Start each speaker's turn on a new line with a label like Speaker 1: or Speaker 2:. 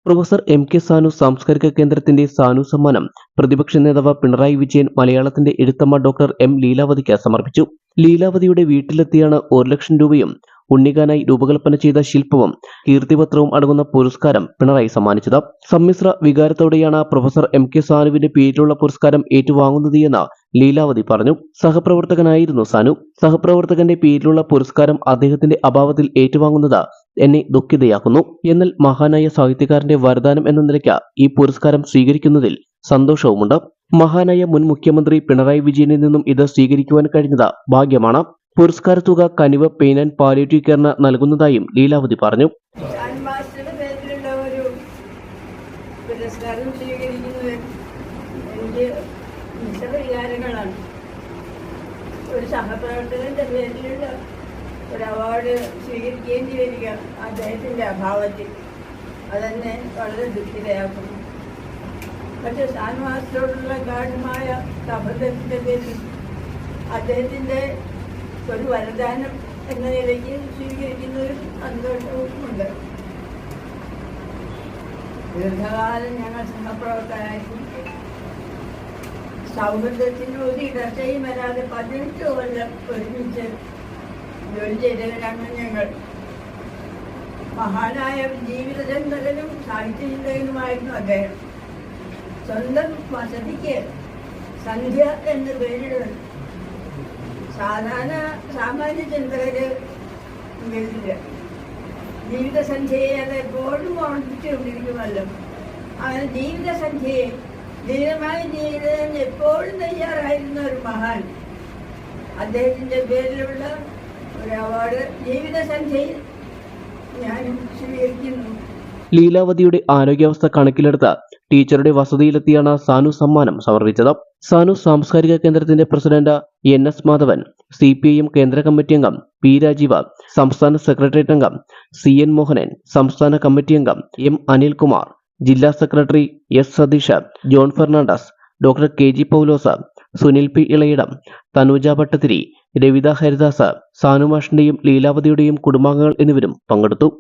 Speaker 1: Professor M K Sanu സാംസ്കാരിക കേന്ദ്രത്തിന്റെ സാനു സമ്മാനം പ്രതിപക്ഷ നേതാവ് പിണറായി വിജയൻ മലയാളത്തിന്റെ എഴുത്തമ്മ ഡോക്ടർ എം ലീലാവതിക്ക് സമർപ്പിച്ചു. ലീലാവതിയുടെ വീട്ടിലെത്തിയാണ് 1 ലക്ഷം രൂപയും ഉണ്ണിക്കാനായി രൂപകൽപ്പന ചെയ്ത ശില്പവും കീർത്തിപത്രവും അടങ്ങുന്ന പുരസ്കാരം പിണറായി സമ്മാനിച്ചത്. സമ്മിശ്ര വികാരത്തോടെയാണ് പ്രൊഫസർ എം കെ സാനുവിന്റെ പേരിലുള്ള പുരസ്കാരം ഏറ്റുവാങ്ങുന്നത് എന്ന് ലീലാവതി പറഞ്ഞു. സഹപ്രവർത്തകനായിരുന്നു സാനു. സഹപ്രവർത്തകന്റെ പേരിലുള്ള പുരസ്കാരം അദ്ദേഹത്തിന്റെ അഭാവത്തിൽ ഏറ്റുവാങ്ങുന്നത് എന്നെ ദുഃഖിതയാക്കുന്നു. എന്നാൽ മഹാനായ സാഹിത്യകാരന്റെ വരദാനം എന്ന നിലയ്ക്ക് ഈ പുരസ്കാരം സ്വീകരിക്കുന്നതിൽ സന്തോഷവുമുണ്ട്. മഹാനായ മുൻ മുഖ്യമന്ത്രി പിണറായി വിജയനിൽ നിന്നും ഇത് സ്വീകരിക്കുവാൻ കഴിഞ്ഞത് ഭാഗ്യമാണ്. പുരസ്കാര തുക കനിവ് പെയിൻ ആൻഡ് പാലിയേറ്റീവ് കെയറിന് നൽകുന്നതായും ലീലാവതി പറഞ്ഞു.
Speaker 2: പുരസ്കാരം സ്വീകരിക്കുന്നത് എനിക്ക് നിശവികാരങ്ങളാണ്. ഒരു സഹപ്രവർത്തകന്റെ പേരിലുള്ള ഒരു അവാർഡ് സ്വീകരിക്കേണ്ടി വരിക അദ്ദേഹത്തിന്റെ അഭാവത്തിൽ അതെന്നെ വളരെ ദുഃഖിതയാക്കുന്നു. പക്ഷെ സാനു മാസ്റ്ററോടുള്ള ഗാഠമായ സമ്മർദ്ദത്തിന്റെ പേരിൽ അദ്ദേഹത്തിന്റെ ഒരു വരദാനം എന്ന നിലയ്ക്ക് സ്വീകരിക്കുന്നതിൽ സന്തോഷവും ഉണ്ട്. ദീർഘകാലം ഞങ്ങൾ സഹപ്രവർത്തകരായിരുന്നു. സൗഹൃദത്തിന് ഒരു ഇടർച്ചയും വരാതെ 18 കൊല്ലം ഒരുമിച്ച് ജോലി ചെയ്തവരാണ് ഞങ്ങൾ. മഹാനായ ജീവിതചിന്തകനും സാഹിത്യചിന്തകനുമായിരുന്നു അദ്ദേഹം. സ്വന്തം വസതിക്ക് സന്ധ്യ എന്ന് പേരിടുന്നു. സാമാന്യ ചിന്തകര് വരില്ല. ജീവിതസന്ധ്യയെ അത് എപ്പോഴും ഓർമ്മിച്ചുകൊണ്ടിരിക്കുമല്ലോ. അങ്ങനെ ജീവിതസന്ധ്യയെ ദീർഘമായ ജീവിതം എപ്പോഴും തയ്യാറായിരുന്ന ഒരു മഹാൻ. അദ്ദേഹത്തിന്റെ പേരിലുള്ള ഒരു അവാർഡ് ജീവിതസന്ധ്യയിൽ ഞാനും സ്വീകരിക്കുന്നു.
Speaker 1: ലീലാവതിയുടെ ആരോഗ്യാവസ്ഥ കണക്കിലെടുത്ത് ടീച്ചറുടെ വസതിയിലെത്തിയാണ് സാനു സമ്മാനം സമർപ്പിച്ചത്. സാനു സാംസ്കാരിക കേന്ദ്രത്തിന്റെ പ്രസിഡന്റ് NS മാധവൻ, CPIM കേന്ദ്ര കമ്മിറ്റി അംഗം P രാജീവ്, സംസ്ഥാന സെക്രട്ടേറിയറ്റ് അംഗം CN മോഹനൻ, സംസ്ഥാന കമ്മിറ്റി അംഗം M അനിൽകുമാർ, ജില്ലാ secretary S Satheesh, John Fernandes, doctor KG Paulose, Sunil P Elayidam, Thanuja Bhattathiri, Ravitha Haridas, Sanu മാഷിന്റെയും ലീലാവതിയുടെയും കുടുംബാംഗങ്ങൾ എന്നിവരും പങ്കെടുത്തു.